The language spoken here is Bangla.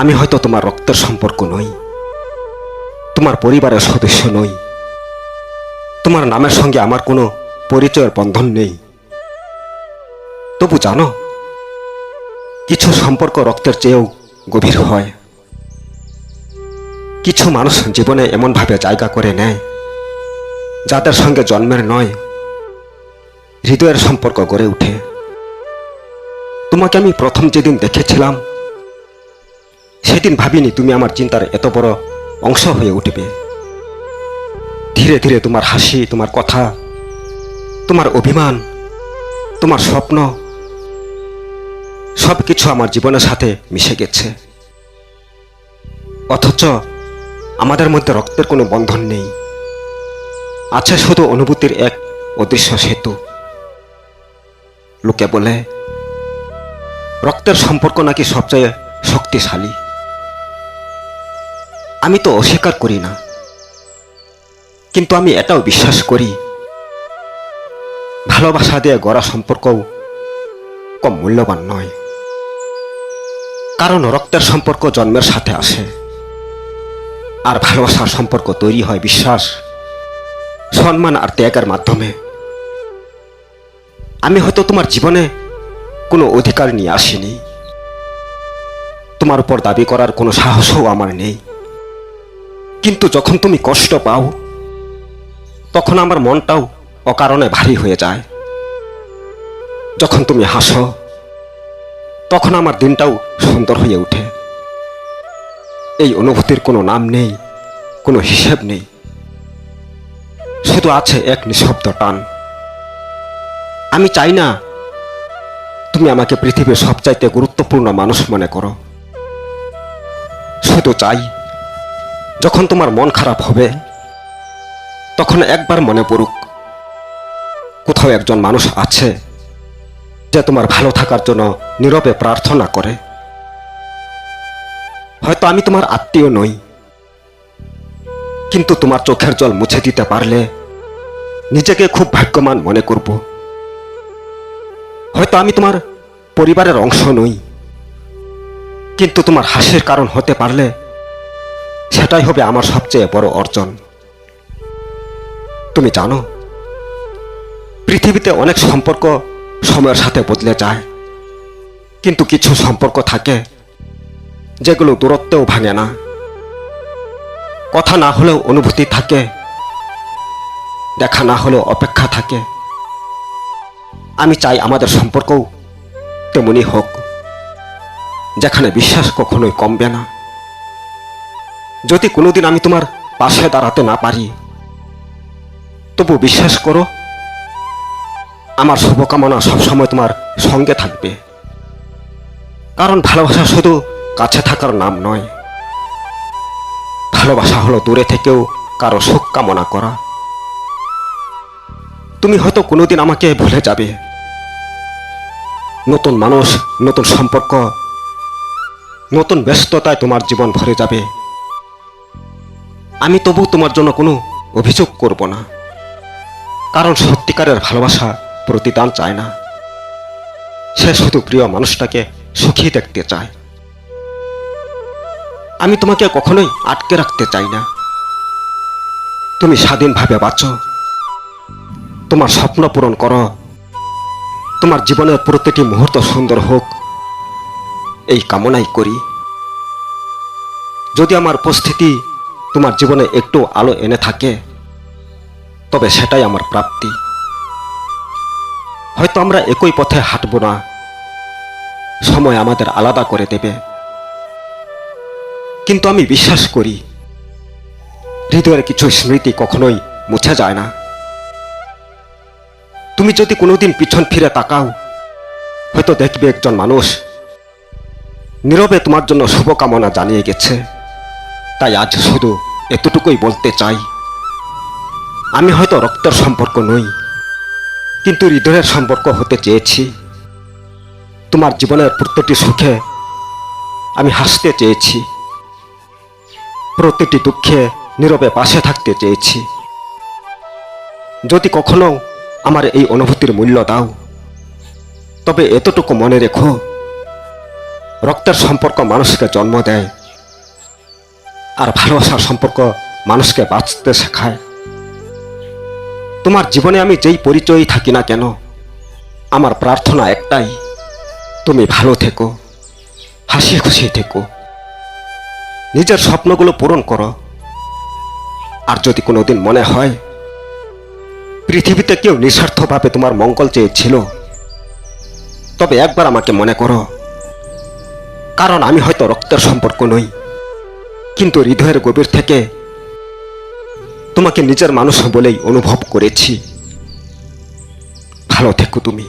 আমি হয়তো তোমার রক্তের সম্পর্ক নই, তোমার পরিবারের সদস্য নই, তোমার নামের সঙ্গে আমার কোনো পরিচয়ের বন্ধন নেই। তবু জানো, কিছু সম্পর্ক রক্তের চেয়েও গভীর হয়। কিছু মানুষ জীবনে এমনভাবে জায়গা করে নেয় যাদের সঙ্গে জন্মের নয়, হৃদয়ের সম্পর্ক গড়ে ওঠে। তোমাকে আমি প্রথম যেদিন দেখেছিলাম, সেদিন ভাবিনি তুমি আমার চিন্তার এত বড় অংশ হয়ে উঠবে। ধীরে ধীরে তোমার হাসি, তোমার কথা, তোমার অভিমান, তোমার স্বপ্ন সবকিছু আমার জীবনের সাথে মিশে গেছে। অথচ আমাদের মধ্যে রক্তের কোনো বন্ধন নেই, আছে শুধু অনুভূতির এক অদৃশ্য সেতু। লোকে বলে রক্তের সম্পর্ক নাকি সবচেয়ে শক্তিশালী। আমি তো অস্বীকার করি না, কিন্তু আমি এটাও বিশ্বাস করি ভালোবাসা দিয়ে গড়া সম্পর্কও কম মূল্যবান নয়। কারণ রক্তের সম্পর্ক জন্মের সাথে আসে, আর ভালোবাসার সম্পর্ক তৈরি হয় বিশ্বাস, সম্মান আর ত্যাগের মাধ্যমে। আমি হয়তো তোমার জীবনে কোনো অধিকার নিয়ে আসিনি, তোমার উপর দাবি করার কোনো সাহসও আমার নেই, কিন্তু যখন তুমি কষ্ট পাও, তখন আমার মনটাও অকারণে ভারী হয়ে যায়। যখন তুমি হাসো, তখন আমার দিনটাও সুন্দর হয়ে ওঠে। এই অনুভূতির কোনো নাম নেই, কোনো হিসেব নেই, শুধু আছে এক নিঃশব্দ টান। আমি চাই না তুমি আমাকে পৃথিবীর সবচাইতে গুরুত্বপূর্ণ মানুষ মনে করো। শুধু চাই যখন তোমার মন খারাপ হবে, তখন একবার মনে পড়ুক কোথাও একজন মানুষ আছে যে তোমার ভালো থাকার জন্য নীরবে প্রার্থনা করে। হয়তো আমি তোমার আত্মীয় নই, কিন্তু তোমার চোখের জল মুছে দিতে পারলে নিজেকে খুব ভাগ্যবান মনে করব। হয়তো আমি তোমার পরিবারের অংশ নই, কিন্তু তোমার হাসির কারণ হতে পারলে সেটাই হবে আমার সবচেয়ে বড় অর্জন। তুমি জানো, পৃথিবীতে অনেক সম্পর্ক সময়ের সাথে বদলে যায়, কিন্তু কিছু সম্পর্ক থাকে যেগুলো দূরত্বেও ভাঙে না। কথা না হলেও অনুভূতি থাকে, দেখা না হলেও অপেক্ষা থাকে। আমি চাই আমাদের সম্পর্কও তেমনি হোক, যেখানে বিশ্বাস কখনোই কমবে না। যদি কোনোদিন আমি তোমার পাশে দাঁড়াতে না পারি, তবু বিশ্বাস করো, আমার শুভকামনা সবসময় তোমার সঙ্গে থাকবে। কারণ ভালোবাসা শুধু কাছে থাকার নাম নয়, ভালোবাসা হলো দূরে থেকেও কারো সুখ কামনা করা। তুমি হয়তো কোনোদিন আমাকে ভুলে যাবে, নতুন মানুষ, নতুন সম্পর্ক, নতুন ব্যস্ততায় তোমার জীবন ভরে যাবে। আমি তবু তোমার জন্য কোনো অভিযোগ করব না, কারণ সত্যিকারের ভালোবাসা প্রতিদান চায় না, সে শুধু প্রিয় মানুষটাকে সুখী দেখতে চায়। আমি তোমাকে কখনোই আটকে রাখতে চাই না। তুমি স্বাধীনভাবে বাঁচো, তোমার স্বপ্ন পূরণ করো, তোমার জীবনের প্রতিটি মুহূর্ত সুন্দর হোক, এই কামনাই করি। যদি আমার উপস্থিতি তোমার জীবনে একটু আলো এনে থাকে, তবে সেটাই আমার প্রাপ্তি। হয়তো আমরা একই পথে হাঁটব না, সময় আমাদের আলাদা করে দেবে, কিন্তু আমি বিশ্বাস করি হৃদয়ের কিছু স্মৃতি কখনোই মুছে যায় না। তুমি যদি কোনোদিন পিছন ফিরে তাকাও, হয়তো দেখবে একজন মানুষ নীরবে তোমার জন্য শুভকামনা জানিয়ে গেছে। তাই আজ শুধু এতটুকুই বলতে চাই, আমি হয়তো রক্তের সম্পর্ক নই, কিন্তু হৃদয়ের সম্পর্ক হতে চেয়েছি। তোমার জীবনের প্রতিটি সুখে আমি হাসতে চেয়েছি, প্রতিটি দুঃখে নীরবে পাশে থাকতে চেয়েছি। যদি কখনো আমার এই অনুভূতির মূল্য দাও, তবে এতটুকু মনে রেখো, রক্তের সম্পর্ক মানুষকে জন্ম দেয়, আর ভালোবাসার সম্পর্ক মানুষকে বাঁচতে শেখায়। তোমার জীবনে আমি যেই পরিচয়ই থাকি না কেন, আমার প্রার্থনা একটাই, তুমি ভালো থেকো, হাসি খুশি থেকো, নিজের স্বপ্নগুলো পূরণ করো। আর যদি কোনোদিন মনে হয় পৃথিবীতে কেউ নিঃস্বার্থভাবে তোমার মঙ্গল চেয়েছিল, তবে একবার আমাকে মনে করো। কারণ আমি হয়তো রক্তের সম্পর্ক নই, কিন্তু হৃদয়ের গভীর থেকে তোমাকে নিজের মানুষ বলেই অনুভব করেছি। ভালো থেকো তুমি।